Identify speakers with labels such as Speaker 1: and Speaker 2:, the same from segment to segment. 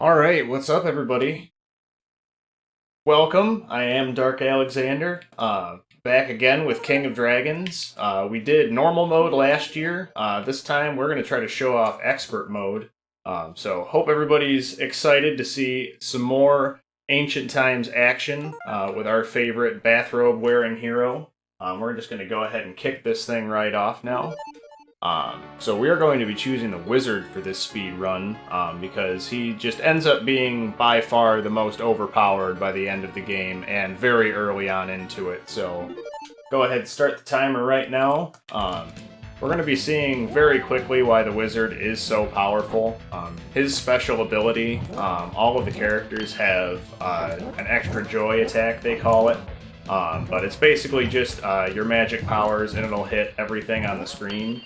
Speaker 1: Alright, what's up everybody? Welcome, I am darkalexandr, back again with King of Dragons. We did normal mode last year. This time we're going to try to show off expert mode. So hope everybody's excited to see some more Ancient Times action with our favorite bathrobe wearing hero. We're just going to go ahead and kick this thing right off now. So we are going to be choosing the wizard for this speed run because he just ends up being by far the most overpowered by the end of the game and very early on into it. So go ahead, start the timer right now. We're going to be seeing very quickly why the wizard is so powerful. His special ability, all of the characters have an extra joy attack, they call it. But it's basically just your magic powers and it'll hit everything on the screen.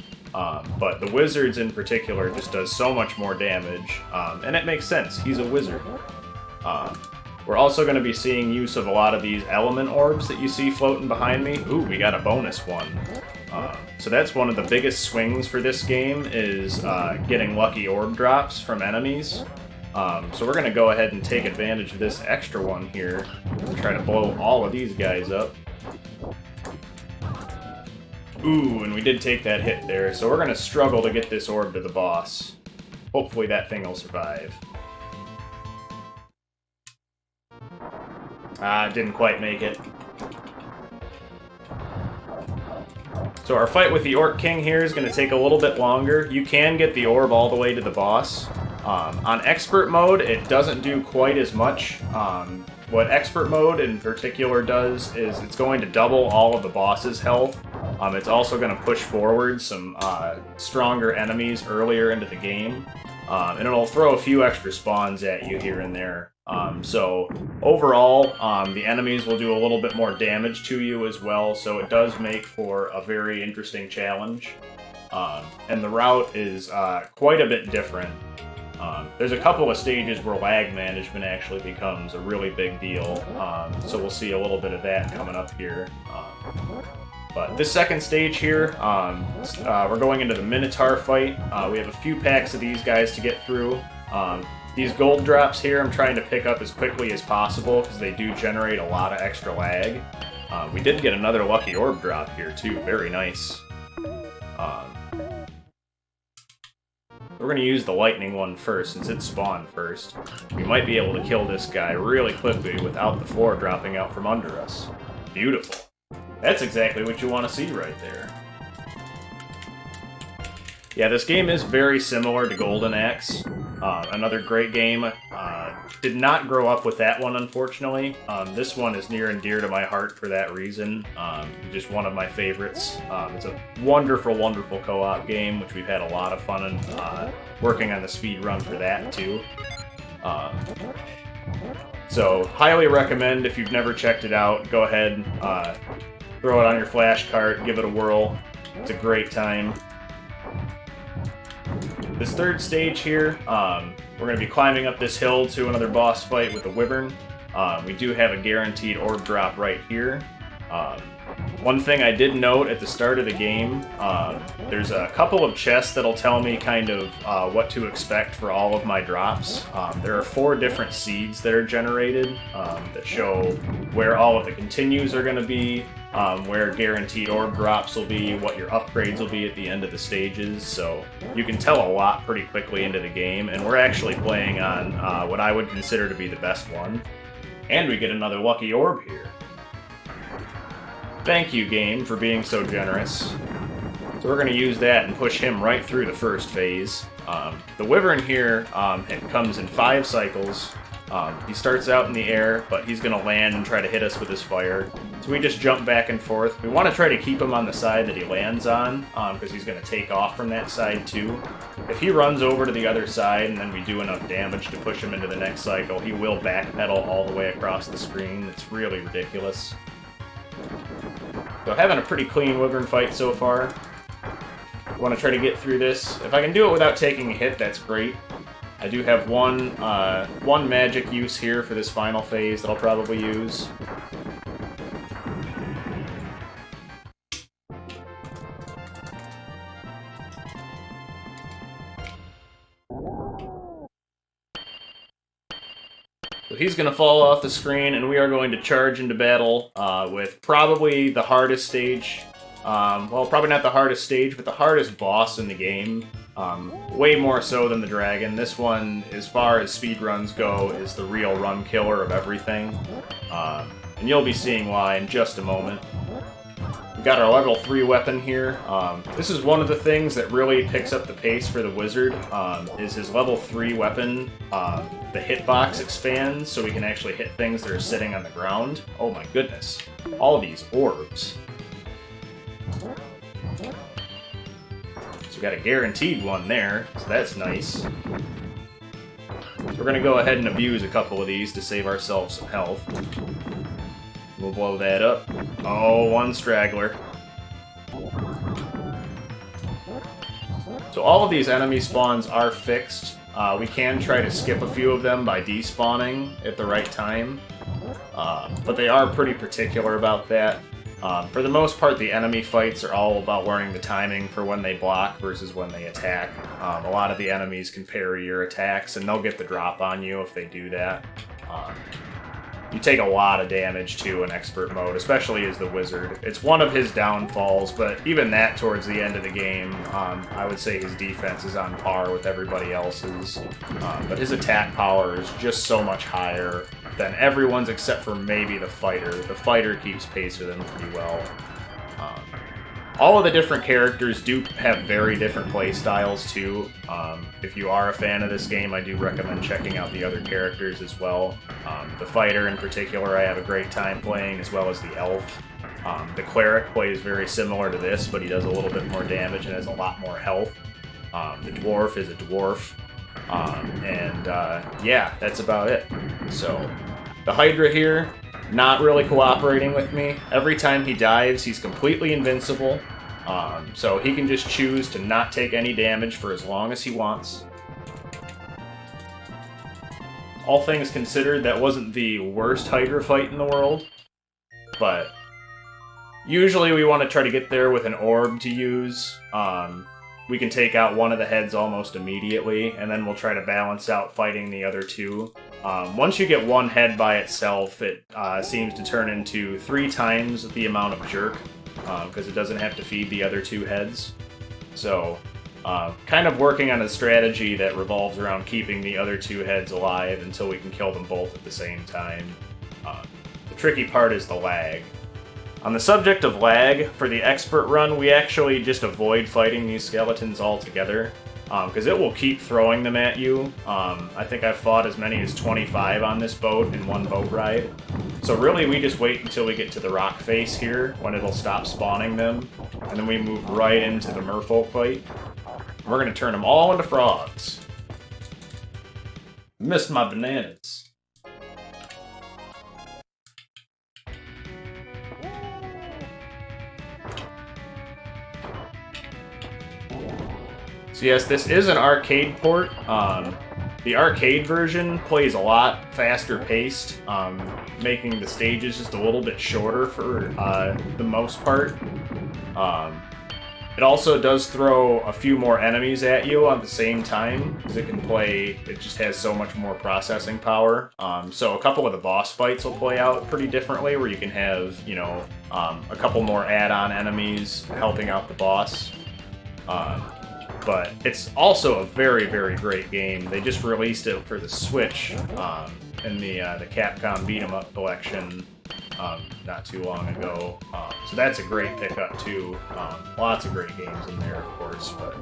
Speaker 1: But the wizards in particular just does so much more damage, and it makes sense, he's a wizard. We're also going to be seeing use of a lot of these element orbs that you see floating behind me. Ooh, we got a bonus one. So that's one of the biggest swings for this game, is getting lucky orb drops from enemies. So we're going to go ahead and take advantage of this extra one here and try to blow all of these guys up. Ooh, and we did take that hit there, so we're going to struggle to get this orb to the boss. Hopefully that thing will survive. Didn't quite make it. So our fight with the Orc King here is going to take a little bit longer. You can get the orb all the way to the boss. On Expert mode, it doesn't do quite as much. What Expert mode in particular does is it's going to double all of the boss's health. It's also going to push forward some stronger enemies earlier into the game. And it'll throw a few extra spawns at you here and there. So overall, the enemies will do a little bit more damage to you as well, so it does make for a very interesting challenge. And the route is quite a bit different. There's a couple of stages where lag management actually becomes a really big deal, so we'll see a little bit of that coming up here. But this second stage here, we're going into the Minotaur fight. We have a few packs of these guys to get through. These gold drops here I'm trying to pick up as quickly as possible because they do generate a lot of extra lag. We did get another lucky orb drop here too, very nice. We're going to use the lightning one first since it spawned first. We might be able to kill this guy really quickly without the floor dropping out from under us. Beautiful. That's exactly what you want to see right there. Yeah, this game is very similar to Golden Axe. Another great game. Did not grow up with that one, unfortunately. This one is near and dear to my heart for that reason. Just one of my favorites. It's a wonderful, wonderful co-op game, which we've had a lot of fun in working on the speed run for that, too. So, highly recommend if you've never checked it out. Go ahead, throw it on your flash cart, give it a whirl. It's a great time. This third stage here, we're going to be climbing up this hill to another boss fight with the Wyvern. We do have a guaranteed orb drop right here. One thing I did note at the start of the game, there's a couple of chests that'll tell me kind of what to expect for all of my drops. There are 4 different seeds that are generated that show where all of the continues are going to be, where guaranteed orb drops will be, what your upgrades will be at the end of the stages, so you can tell a lot pretty quickly into the game, and we're actually playing on what I would consider to be the best one. And we get another lucky orb here. Thank you, game, for being so generous. So we're going to use that and push him right through the first phase. The Wyvern here it comes in 5 cycles. He starts out in the air, but he's going to land and try to hit us with his fire. So we just jump back and forth. We want to try to keep him on the side that he lands on, because he's going to take off from that side too. If he runs over to the other side and then we do enough damage to push him into the next cycle, he will backpedal all the way across the screen. It's really ridiculous. So having a pretty clean Wyvern fight so far. I want to try to get through this. If I can do it without taking a hit, that's great. I do have one magic use here for this final phase that I'll probably use. So he's going to fall off the screen, and we are going to charge into battle with probably the hardest stage. Well, probably not the hardest stage, but the hardest boss in the game. Way more so than the dragon. This one, as far as speedruns go, is the real run killer of everything. And you'll be seeing why in just a moment. We've got our level 3 weapon here. This is one of the things that really picks up the pace for the wizard, is his level 3 weapon. The hitbox expands, so we can actually hit things that are sitting on the ground. Oh my goodness. All these orbs. So we got a guaranteed one there, so that's nice. So we're going to go ahead and abuse a couple of these to save ourselves some health. We'll blow that up. Oh, one straggler. So all of these enemy spawns are fixed. We can try to skip a few of them by despawning at the right time. But they are pretty particular about that. For the most part, the enemy fights are all about learning the timing for when they block versus when they attack. A lot of the enemies can parry your attacks, and they'll get the drop on you if they do that. You take a lot of damage, too, in Expert Mode, especially as the Wizard. It's one of his downfalls, but even that towards the end of the game, I would say his defense is on par with everybody else's. But his attack power is just so much higher than everyone's except for maybe the Fighter. The Fighter keeps pace with him pretty well. All of the different characters do have very different play styles, too. If you are a fan of this game, I do recommend checking out the other characters as well. The Fighter, in particular, I have a great time playing, as well as the Elf. The Cleric plays very similar to this, but he does a little bit more damage and has a lot more health. The Dwarf is a Dwarf. Yeah, that's about it. So, the Hydra here, not really cooperating with me. Every time he dives, he's completely invincible. So he can just choose to not take any damage for as long as he wants. All things considered, that wasn't the worst Hydra fight in the world. But usually we want to try to get there with an orb to use. We can take out one of the heads almost immediately, and then we'll try to balance out fighting the other two. Once you get one head by itself, it seems to turn into 3 times the amount of jerk, because it doesn't have to feed the other 2 heads. So, kind of working on a strategy that revolves around keeping the other 2 heads alive until we can kill them both at the same time. The tricky part is the lag. On the subject of lag, for the expert run, we actually just avoid fighting these skeletons altogether, because it will keep throwing them at you. I think I've fought as many as 25 on this boat in one boat ride. So really, we just wait until we get to the rock face here, when it'll stop spawning them, and then we move right into the merfolk fight. We're going to turn them all into frogs. Missed my bananas. So yes, this is an arcade port. The arcade version plays a lot faster paced, making the stages just a little bit shorter for the most part. It also does throw a few more enemies at you at the same time, because it just has so much more processing power. So a couple of the boss fights will play out pretty differently, where you can have, a couple more add-on enemies helping out the boss. But it's also a very, very great game. They just released it for the Switch in the Capcom Beat 'em Up collection not too long ago. So that's a great pickup too. Lots of great games in there, of course. But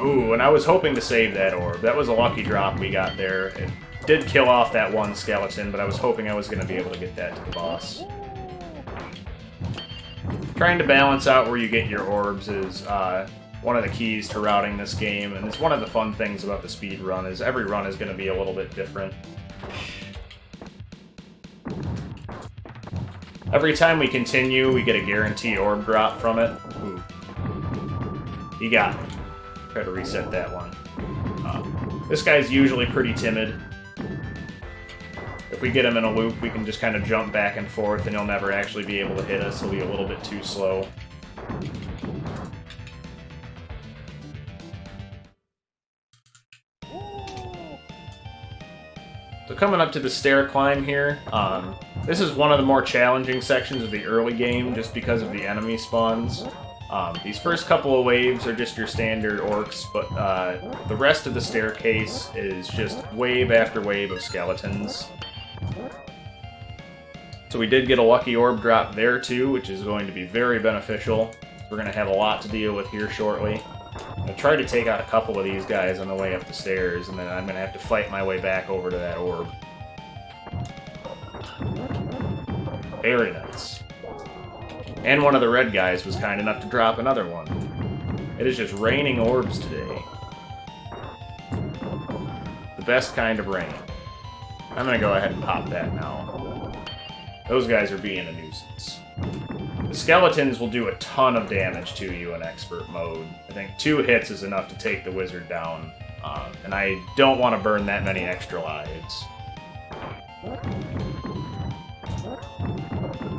Speaker 1: ooh, and I was hoping to save that orb. That was a lucky drop we got there. It did kill off that one skeleton, but I was hoping I was going to be able to get that to the boss. Trying to balance out where you get your orbs is one of the keys to routing this game, and it's one of the fun things about the speed run is every run is going to be a little bit different. Every time we continue, we get a guaranteed orb drop from it. Ooh. He got me. Try to reset that one. This guy's usually pretty timid. If we get him in a loop, we can just kind of jump back and forth, and he'll never actually be able to hit us. He'll be a little bit too slow. So coming up to the stair climb here, this is one of the more challenging sections of the early game just because of the enemy spawns. These first couple of waves are just your standard orcs, but the rest of the staircase is just wave after wave of skeletons. So we did get a lucky orb drop there too, which is going to be very beneficial. We're going to have a lot to deal with here shortly. I tried to take out a couple of these guys on the way up the stairs, and then I'm going to have to fight my way back over to that orb. Very nice. And one of the red guys was kind enough to drop another one. It is just raining orbs today. The best kind of rain. I'm going to go ahead and pop that now. Those guys are being a nuisance. The skeletons will do a ton of damage to you in expert mode. I think 2 hits is enough to take the wizard down, and I don't want to burn that many extra lives.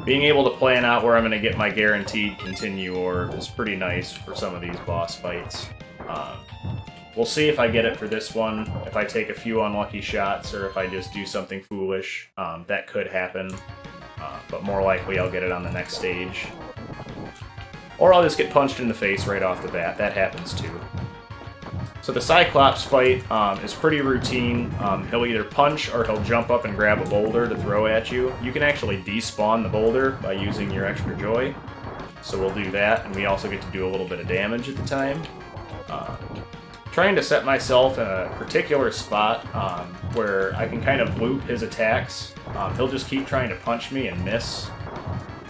Speaker 1: Being able to plan out where I'm going to get my guaranteed continue orb is pretty nice for some of these boss fights. We'll see if I get it for this one, if I take a few unlucky shots, or if I just do something foolish. That could happen. But more likely I'll get it on the next stage. Or I'll just get punched in the face right off the bat. That happens too. So the Cyclops fight is pretty routine. He'll either punch or he'll jump up and grab a boulder to throw at you. You can actually despawn the boulder by using your extra joy. So we'll do that, and we also get to do a little bit of damage at the time. Trying to set myself in a particular spot where I can kind of loop his attacks. He'll just keep trying to punch me and miss,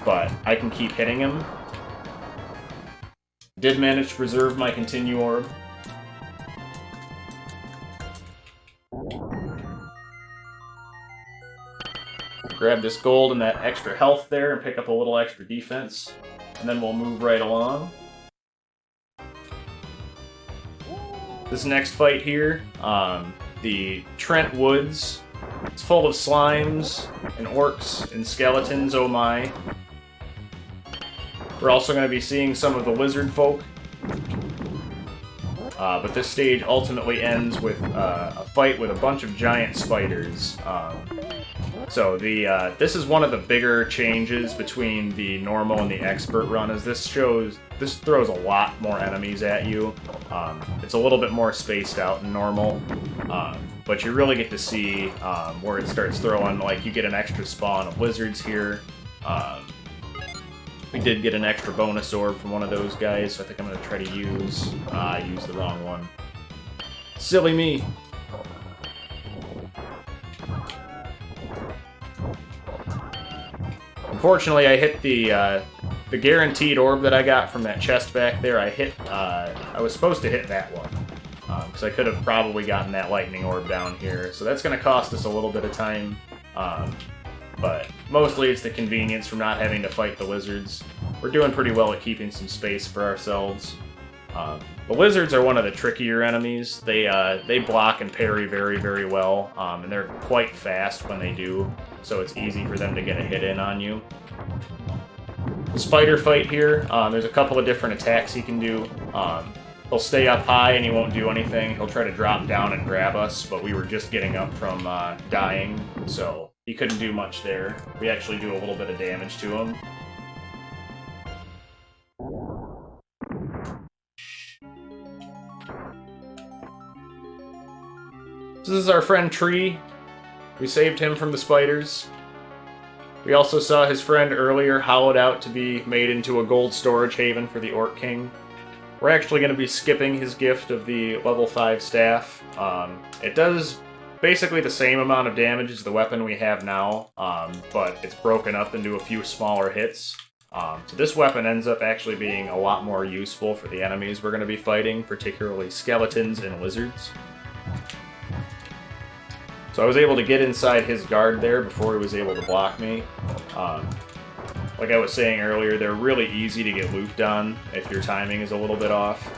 Speaker 1: but I can keep hitting him. Did manage to preserve my continue orb. Grab this gold and that extra health there and pick up a little extra defense, and then we'll move right along. This next fight here, the Trent Woods, it's full of slimes and orcs and skeletons, oh my. We're also going to be seeing some of the lizard folk. But this stage ultimately ends with a fight with a bunch of giant spiders. So this is one of the bigger changes between the normal and the expert run, as this throws a lot more enemies at you. It's a little bit more spaced out than normal, but you really get to see where it starts throwing, like you get an extra spawn of lizards here. We did get an extra bonus orb from one of those guys, so I think I'm going to try to use... I used the wrong one. Silly me! Unfortunately, I hit the guaranteed orb that I got from that chest back there. I was supposed to hit that one, because I could have probably gotten that lightning orb down here. So that's going to cost us a little bit of time. But mostly it's the convenience from not having to fight the lizards. We're doing pretty well at keeping some space for ourselves. The lizards are one of the trickier enemies. They block and parry very, very well, and they're quite fast when they do, so it's easy for them to get a hit in on you. The spider fight here, there's a couple of different attacks he can do. He'll stay up high and he won't do anything. He'll try to drop down and grab us, but we were just getting up from dying, so he couldn't do much there. We actually do a little bit of damage to him. This is our friend Tree. We saved him from the spiders. We also saw his friend earlier hollowed out to be made into a gold storage haven for the Orc King. We're actually going to be skipping his gift of the level 5 staff. It does basically the same amount of damage as the weapon we have now, but it's broken up into a few smaller hits. So this weapon ends up actually being a lot more useful for the enemies we're going to be fighting, particularly skeletons and lizards. So I was able to get inside his guard there before he was able to block me. Like I was saying earlier, they're really easy to get looped on if your timing is a little bit off.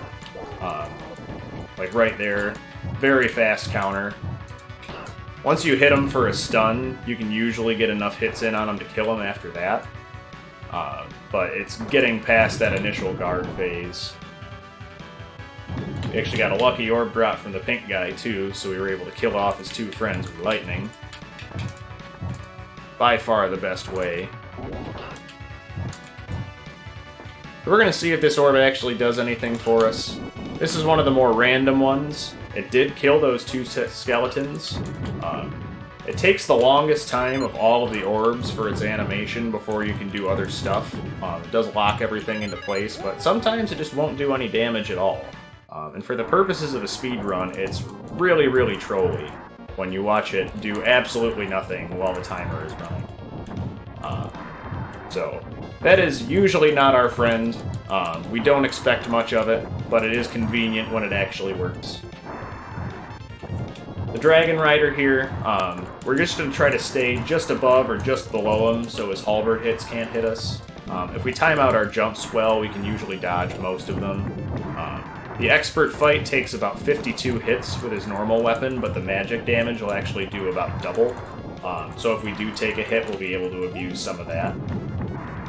Speaker 1: Like right there, very fast counter. Once you hit him for a stun, you can usually get enough hits in on him to kill him after that. But it's getting past that initial guard phase. We actually got a lucky orb drop from the pink guy too, so we were able to kill off his 2 friends with lightning. by far the best way. We're going to see if this orb actually does anything for us. This is one of the more random ones. It did kill those 2 skeletons. It takes the longest time of all of the orbs for its animation before you can do other stuff. It does lock everything into place, but sometimes it just won't do any damage at all. And for the purposes of a speedrun, it's really, really trolly when you watch it do absolutely nothing while the timer is running. So that is usually not our friend. We don't expect much of it, but it is convenient when it actually works. The Dragon Rider here, we're just going to try to stay just above or just below him so his halberd hits can't hit us. If we time out our jumps well, we can usually dodge most of them. The expert fight takes about 52 hits with his normal weapon, but the magic damage will actually do about double. So if we do take a hit, we'll be able to abuse some of that,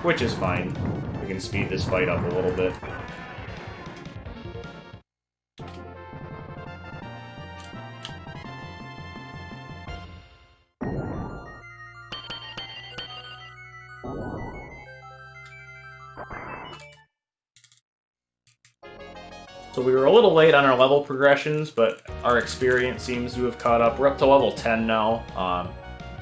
Speaker 1: which is fine. We can speed this fight up a little bit. So we were a little late on our level progressions, but our experience seems to have caught up. We're up to level 10 now.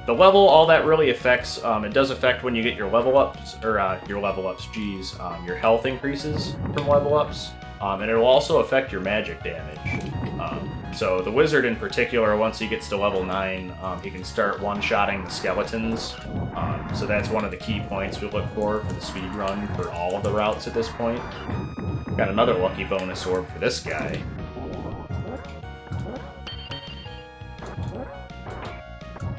Speaker 1: The level, all that really affects, it does affect when you get your level ups, or your your health increases from level ups, and it'll also affect your magic damage. So the wizard in particular, once he gets to level 9, he can start one-shotting the skeletons, so that's one of the key points we look for the speedrun for all of the routes at this point. Got another lucky bonus orb for this guy.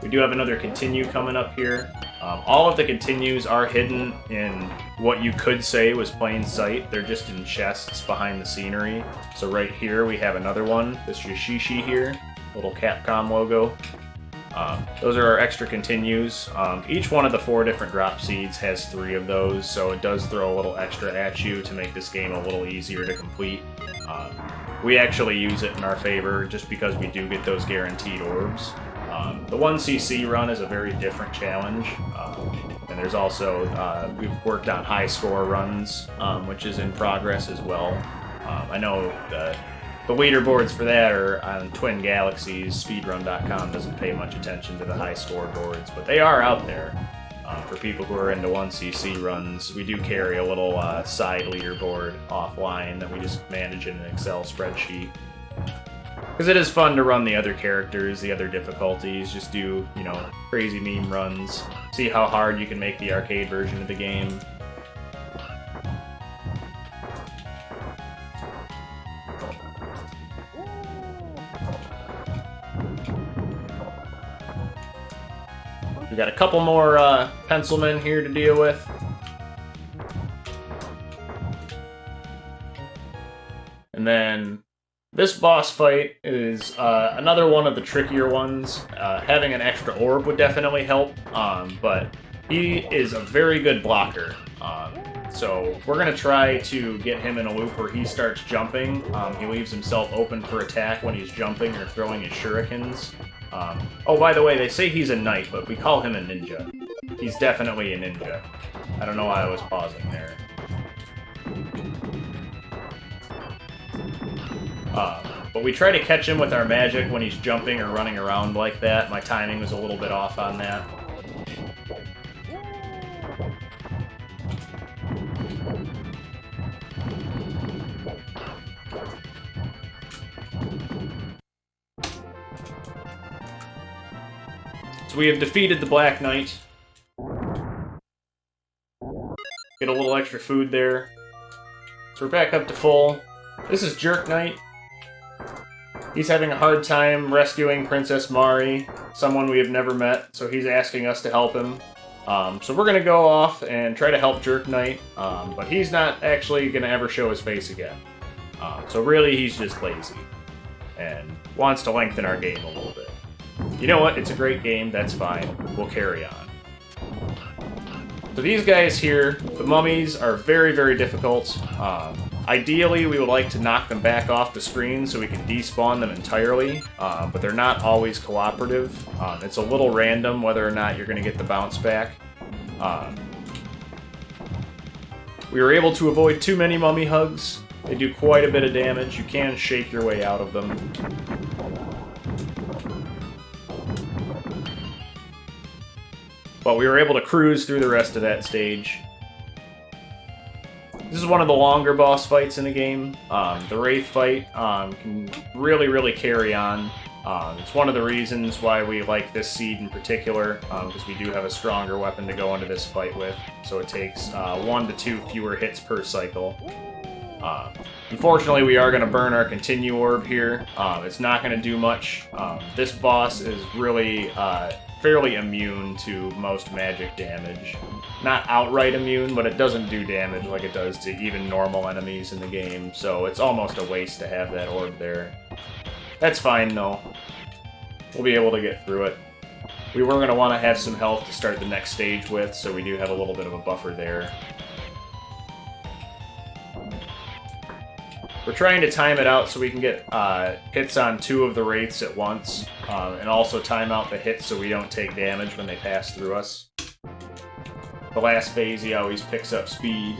Speaker 1: We do have another continue coming up here. All of the continues are hidden in what you could say was plain sight. They're just in chests behind the scenery. So right here we have another one, this Yashishi here, little Capcom logo. Those are our extra continues. Each one of the 4 different drop seeds has 3 of those, so it does throw a little extra at you to make this game a little easier to complete. We actually use it in our favor just because we do get those guaranteed orbs. The 1cc run is a very different challenge, and there's also, we've worked on high score runs, which is in progress as well. I know the leaderboards for that are on Twin Galaxies. Speedrun.com doesn't pay much attention to the high score boards, but they are out there. For people who are into 1cc runs, we do carry a little side leaderboard offline that we just manage in an Excel spreadsheet. Because it is fun to run the other characters, the other difficulties, just do, you know, crazy meme runs, see how hard you can make the arcade version of the game. We got a couple more pencilmen here to deal with. And then this boss fight is another one of the trickier ones. Having an extra orb would definitely help, but he is a very good blocker. So we're going to try to get him in a loop where he starts jumping. He leaves himself open for attack when he's jumping or throwing his shurikens. Oh, by the way, they say he's a knight, but we call him a ninja. He's definitely a ninja. I don't know why I was pausing there. But we try to catch him with our magic when he's jumping or running around like that. My timing was a little bit off on that. So we have defeated the Black Knight. Get a little extra food there. So we're back up to full. This is Jerk Knight. He's having a hard time rescuing Princess Mari, someone we have never met, so he's asking us to help him. So we're going to go off and try to help Jerk Knight, but he's not actually going to ever show his face again. So really, he's just lazy, and wants to lengthen our game a little bit. You know what? It's a great game. That's fine. We'll carry on. So these guys here, the mummies, are very, very difficult. Ideally, we would like to knock them back off the screen so we can despawn them entirely, but they're not always cooperative. It's a little random whether or not you're going to get the bounce back. We were able to avoid too many mummy hugs. They do quite a bit of damage. You can shake your way out of them. But we were able to cruise through the rest of that stage. This is one of the longer boss fights in the game. The Wraith fight can really carry on. It's one of the reasons why we like this seed in particular, because we do have a stronger weapon to go into this fight with. So it takes 1 to 2 fewer hits per cycle. Unfortunately, we are going to burn our continue orb here. It's not going to do much. This boss is really fairly immune to most magic damage. Not outright immune, but it doesn't do damage like it does to even normal enemies in the game, so it's almost a waste to have that orb there. That's fine, though. We'll be able to get through it. We were going to want to have some health to start the next stage with, so we do have a little bit of a buffer there. We're trying to time it out so we can get hits on 2 of the Wraiths at once, and also time out the hits so we don't take damage when they pass through us. The last phase, he always picks up speed.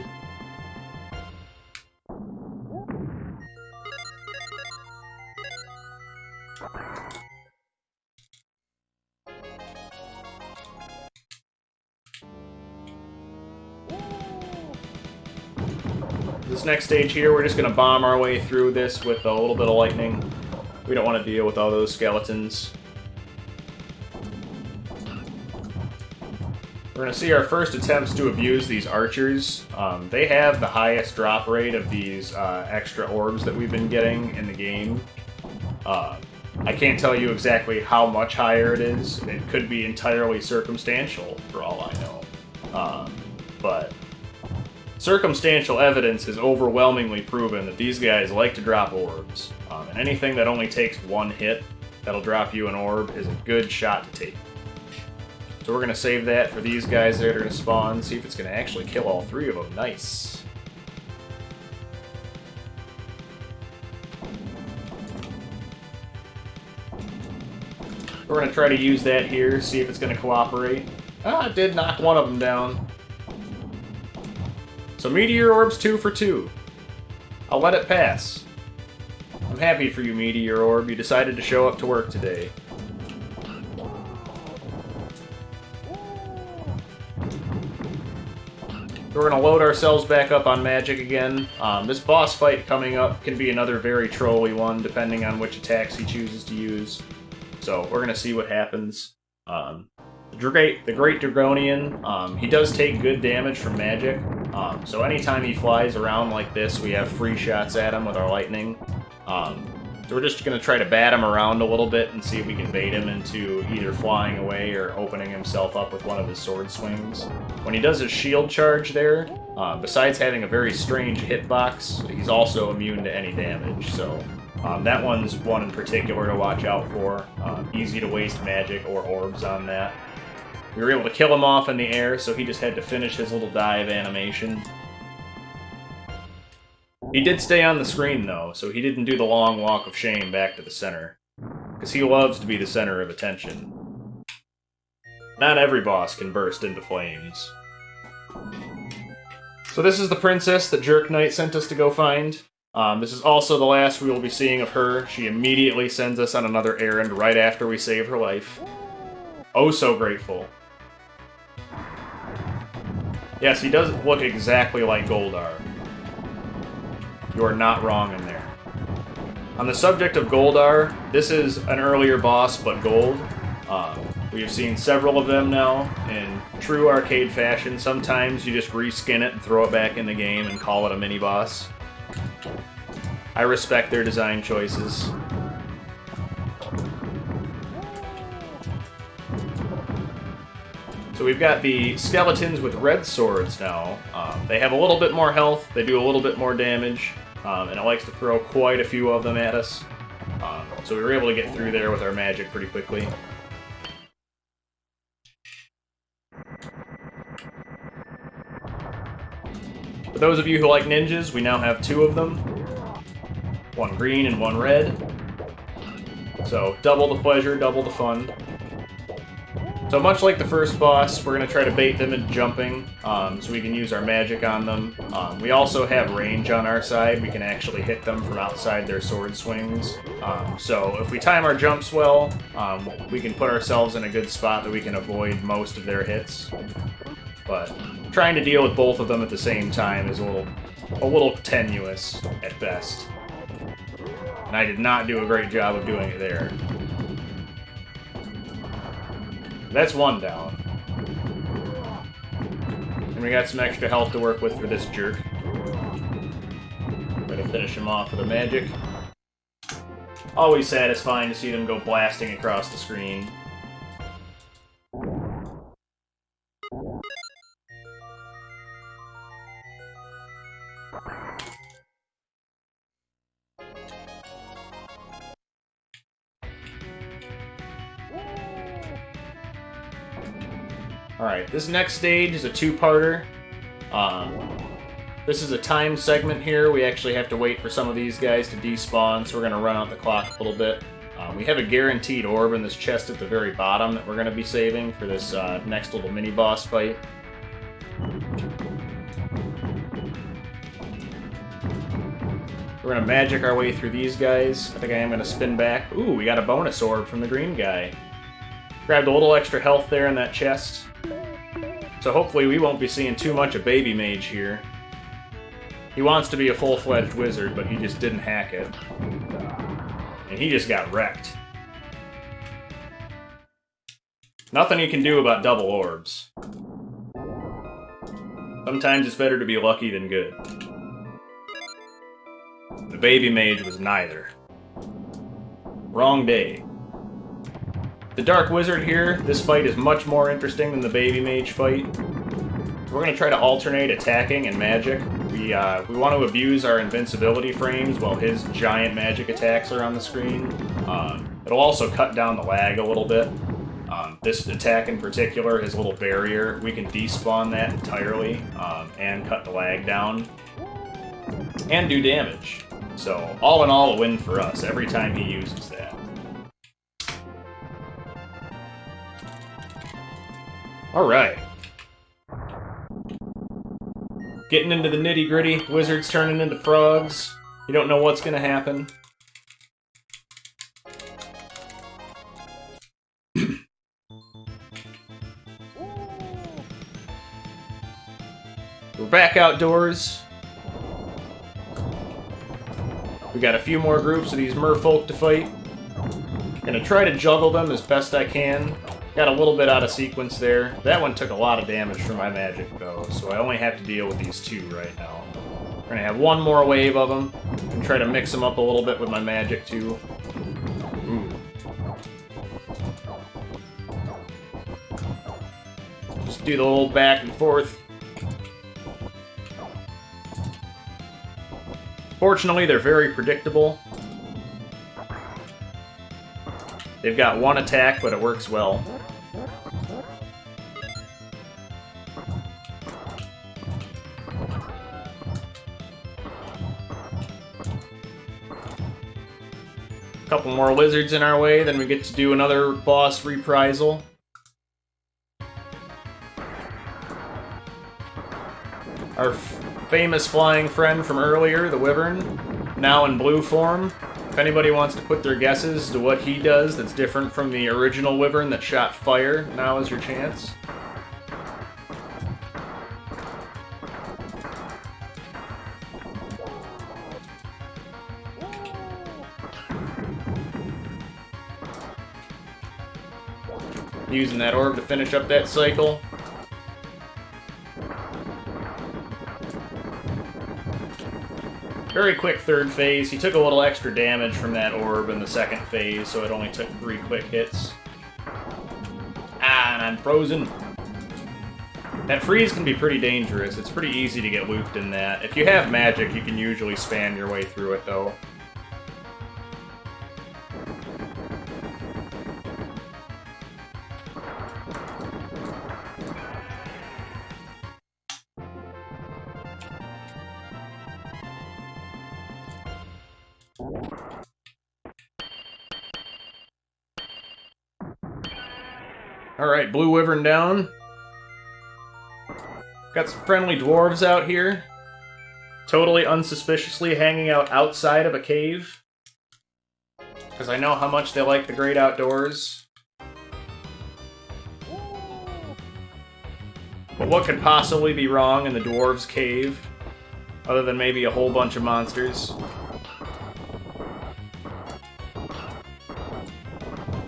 Speaker 1: This next stage here, we're just going to bomb our way through this with a little bit of lightning. We don't want to deal with all those skeletons. We're going to see our first attempts to abuse these archers. They have the highest drop rate of these extra orbs that we've been getting in the game. I can't tell you exactly how much higher it is. It could be entirely circumstantial, for all I know. But circumstantial evidence has overwhelmingly proven that these guys like to drop orbs. And anything that only takes 1 hit that'll drop you an orb is a good shot to take. So we're going to save that for these guys that are going to spawn, see if it's going to actually kill all 3 of them. Nice. We're going to try to use that here, see if it's going to cooperate. Ah, it did knock 1 of them down. So Meteor Orb's 2 for 2. I'll let it pass. I'm happy for you, Meteor Orb. You decided to show up to work today. We're going to load ourselves back up on magic again. This boss fight coming up can be another very trolly one, depending on which attacks he chooses to use. So we're going to see what happens. The Great Dragonian, he does take good damage from magic. So anytime he flies around like this, we have free shots at him with our lightning. So we're just going to try to bat him around a little bit and see if we can bait him into either flying away or opening himself up with one of his sword swings. When he does his shield charge there, besides having a very strange hitbox, he's also immune to any damage. So that one's one in particular to watch out for. Easy to waste magic or orbs on that. We were able to kill him off in the air, so he just had to finish his little dive animation. He did stay on the screen, though, so he didn't do the long walk of shame back to the center. Because he loves to be the center of attention. Not every boss can burst into flames. So this is the princess that Jerk Knight sent us to go find. This is also the last we will be seeing of her. She immediately sends us on another errand right after we save her life. Oh, so grateful. Yes, he does look exactly like Goldar. You are not wrong in there. On the subject of Goldar, this is an earlier boss, but gold. We have seen several of them now in true arcade fashion. Sometimes you just reskin it and throw it back in the game and call it a mini-boss. I respect their design choices. So we've got the skeletons with red swords now. They have a little bit more health, they do a little bit more damage, and it likes to throw quite a few of them at us. So we were able to get through there with our magic pretty quickly. The For those of you who like ninjas, we now have 2 of them. One green and one red. So, double the pleasure, double the fun. So much like the first boss, we're going to try to bait them into jumping, so we can use our magic on them. We also have range on our side. We can actually hit them from outside their sword swings. So if we time our jumps well, we can put ourselves in a good spot that we can avoid most of their hits. But trying to deal with both of them at the same time is a little tenuous at best. And I did not do a great job of doing it there. That's one down. And we got some extra health to work with for this jerk. We're gonna finish him off with a magic. Always satisfying to see them go blasting across the screen. Alright, this next stage is a 2-parter. This is a time segment here. We actually have to wait for some of these guys to despawn, so we're going to run out the clock a little bit. We have a guaranteed orb in this chest at the very bottom that we're going to be saving for this next little mini-boss fight. We're going to magic our way through these guys. I think I am going to spin back. Ooh, we got a bonus orb from the green guy. Grabbed a little extra health there in that chest. So hopefully we won't be seeing too much of Baby Mage here. He wants to be a full-fledged wizard, but he just didn't hack it. And he just got wrecked. Nothing you can do about double orbs. Sometimes it's better to be lucky than good. The Baby Mage was neither. Wrong day. The Dark Wizard here, this fight is much more interesting than the Baby Mage fight. We're going to try to alternate attacking and magic. We want to abuse our invincibility frames while his giant magic attacks are on the screen. It'll also cut down the lag a little bit. This attack in particular, his little barrier, we can despawn that entirely and cut the lag down. And do damage. So, all in all, a win for us every time he uses that. Alright. Getting into the nitty-gritty, wizards turning into frogs. You don't know what's gonna happen. We're back outdoors. We got a few more groups of these merfolk to fight. Gonna try to juggle them as best I can. Got a little bit out of sequence there. That one took a lot of damage from my magic, though, so I only have to deal with these 2 right now. We're gonna have one more wave of them, and try to mix them up a little bit with my magic, too. Ooh. Just do the old back and forth. Fortunately, they're very predictable. They've got one attack, but it works well. Couple more lizards in our way, then we get to do another boss reprisal. Our famous flying friend from earlier, the Wyvern, now in blue form. If anybody wants to put their guesses to what he does that's different from the original Wyvern that shot fire, now is your chance. Using that orb to finish up that cycle. Very quick third phase. He took a little extra damage from that orb in the second phase, so it only took 3 quick hits. Ah, and I'm frozen. That freeze can be pretty dangerous. It's pretty easy to get looped in that. If you have magic, you can usually spam your way through it, though. Alright, Blue Wyvern down. Got some friendly dwarves out here. Totally unsuspiciously hanging out outside of a cave. Because I know how much they like the great outdoors. But what could possibly be wrong in the dwarves' cave? Other than maybe a whole bunch of monsters.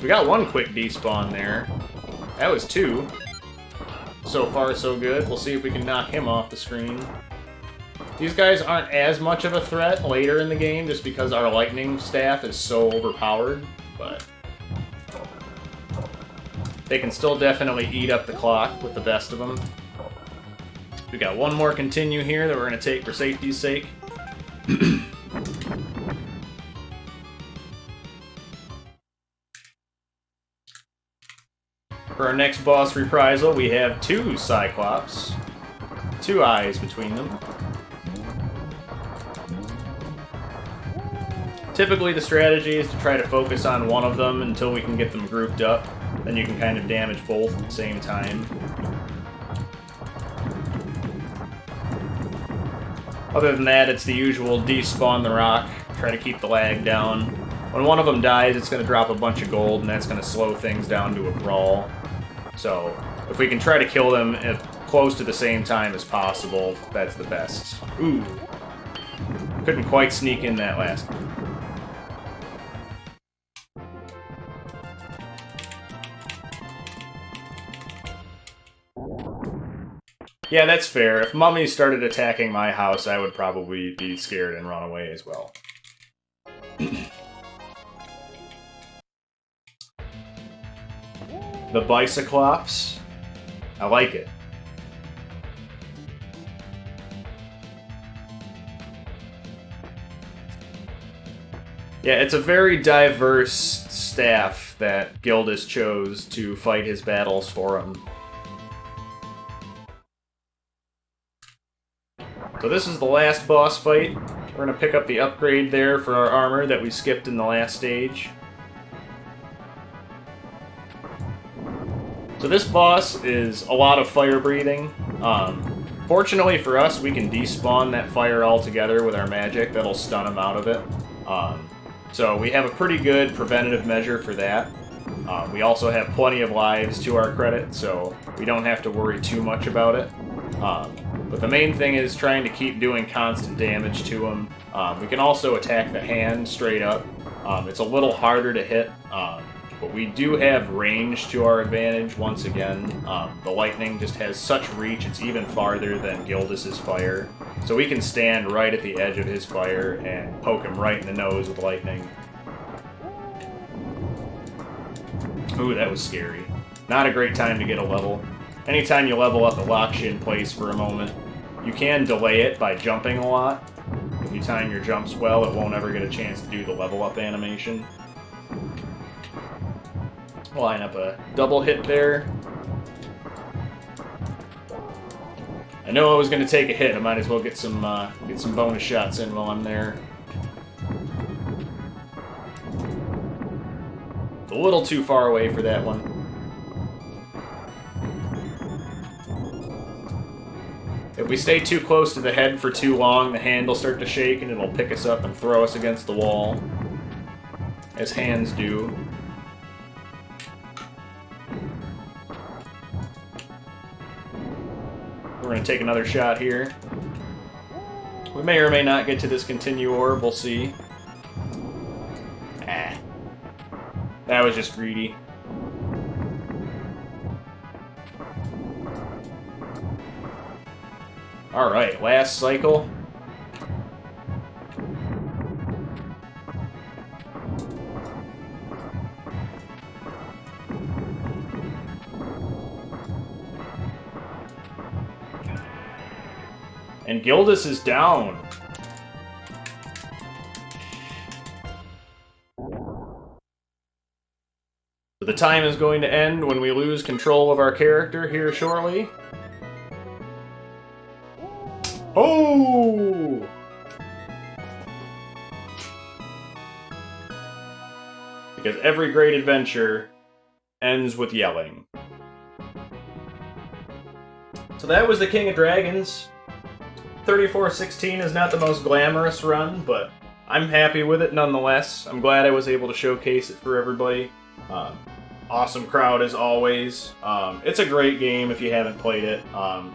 Speaker 1: We got one quick despawn there. That was two. So far, so good. We'll see if we can knock him off the screen. These guys aren't as much of a threat later in the game, just because our lightning staff is so overpowered, but they can still definitely eat up the clock with the best of them. We got one more continue here that we're going to take for safety's sake. For our next boss reprisal, we have two Cyclops. Two eyes between them. Typically the strategy is to try to focus on one of them until we can get them grouped up. Then you can kind of damage both at the same time. Other than that, it's the usual despawn the rock, try to keep the lag down. When one of them dies, it's going to drop a bunch of gold, and that's going to slow things down to a crawl. So, if we can try to kill them at close to the same time as possible, that's the best. Ooh. Couldn't quite sneak in that last one. Yeah, that's fair. If mummies started attacking my house, I would probably be scared and run away as well. The Bicyclops. I like it. Yeah, it's a very diverse staff that Gildas chose to fight his battles for him. So this is the last boss fight. We're going to pick up the upgrade there for our armor that we skipped in the last stage. So this boss is a lot of fire breathing. Fortunately for us, we can despawn that fire altogether with our magic. That'll stun him out of it. So we have a pretty good preventative measure for that. We also have plenty of lives to our credit, so we don't have to worry too much about it. But the main thing is trying to keep doing constant damage to him. We can also attack the hand straight up. It's a little harder to hit, but we do have range to our advantage once again. The lightning just has such reach, it's even farther than Gildas's fire. So we can stand right at the edge of his fire and poke him right in the nose with lightning. Ooh, that was scary. Not a great time to get a level. Anytime you level up, it locks you in place for a moment. You can delay it by jumping a lot. If you time your jumps well, it won't ever get a chance to do the level up animation. Line up a double hit there. I know I was going to take a hit. I might as well get some bonus shots in while I'm there. A little too far away for that one. If we stay too close to the head for too long, the hand will start to shake and it'll pick us up and throw us against the wall, as hands do. We're going to take another shot here. We may or may not get to this continue orb, we'll see. Ah. That was just greedy. Alright, last cycle. And Gildas is down. So the time is going to end when we lose control of our character here shortly. Oh! because every great adventure ends with yelling. So that was the King of Dragons. 3416 is not the most glamorous run, but I'm happy with it nonetheless. I'm glad I was able to showcase it for everybody. Awesome crowd as always. It's a great game if you haven't played it.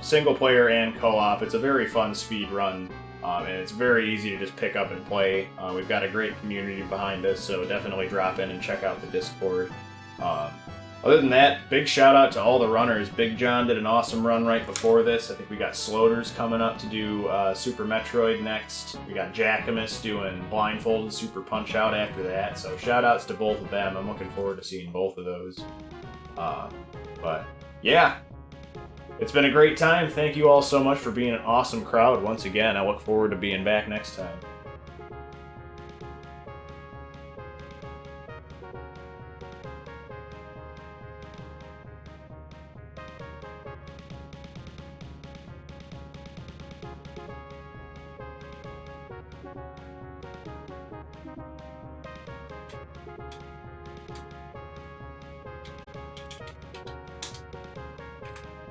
Speaker 1: Single player and co-op. It's a very fun speed run, and it's very easy to just pick up and play. We've got a great community behind us, so definitely drop in and check out the Discord. Other than that, big shout out to all the runners. Big John did an awesome run right before this. I think we got Sloters coming up to do Super Metroid next. We got Jackamus doing Blindfolded Super Punch Out after that. So shout outs to both of them. I'm looking forward to seeing both of those. But yeah, it's been a great time. Thank you all so much for being an awesome crowd once again. I look forward to being back next time.